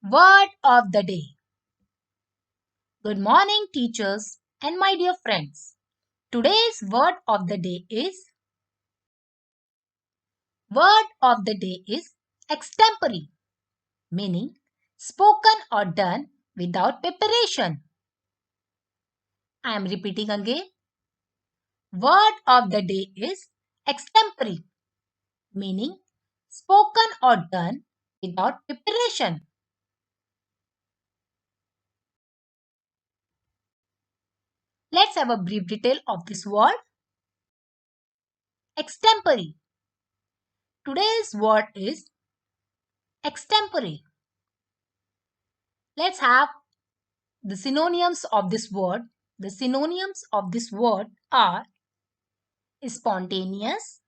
Word of the day. Good morning, teachers and my dear friends. Today's word of the day is extempore, meaning spoken or done without preparation. I am repeating again. Word of the day is extempore, meaning spoken or done without preparation. Let's have a brief detail of this word. Extempore. Today's word is extempore. Let's have the synonyms of this word. The synonyms of this word are spontaneous,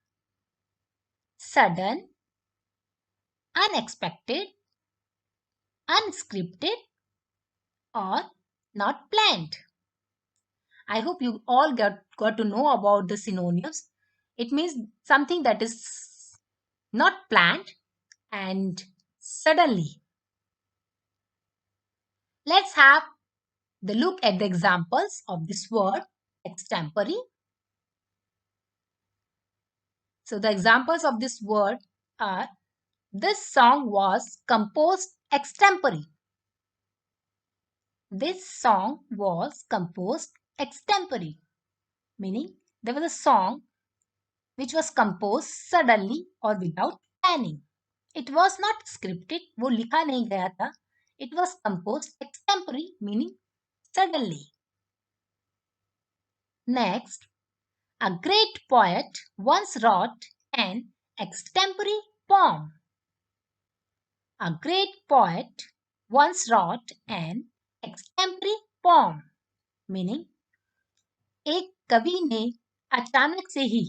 sudden, unexpected, unscripted, or not planned. I hope you all got to know about the synonyms. It means something that is not planned and suddenly. Let's have the look at the examples of this word extempore. So the examples of this word are: this song was composed extempore. This song was composed extempore, meaning there was a song which was composed suddenly or without planning. It was not scripted, वो लिखा नहीं गया था. It was composed extempore, meaning suddenly. Next, a great poet once wrote an extempore poem. A great poet once wrote an extempore poem, meaning एक कवि ने अचानक से ही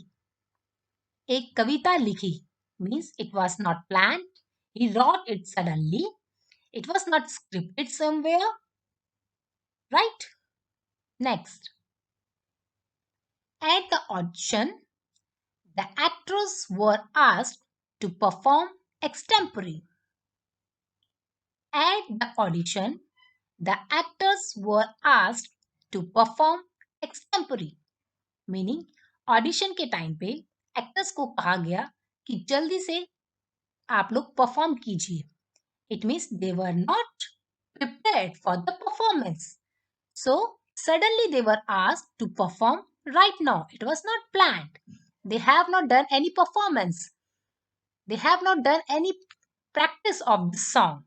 एक कविता लिखी. Means it was not planned. He wrote it suddenly. It was not scripted somewhere. Right? Next. At the audition, the actors were asked to perform extempore. At the audition, the actors were asked to perform extempore. Meaning, audition के time पे actors को कहा गया कि जल्दी से आप लोग परफॉर्म कीजिए. It means they were not prepared for the performance. So, suddenly they were asked to perform right now. It was not planned. They have not done any performance. They have not done any practice of the song.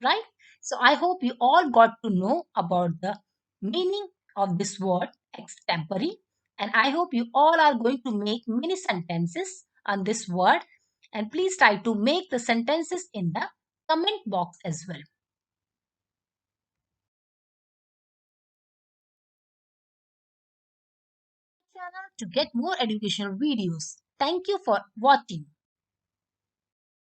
Right? So, I hope you all got to know about the meaning of this word extempore. And I hope you all are going to make many sentences on this word. And please try to make the sentences in the comment box as well. Channel to get more educational videos. Thank you for watching.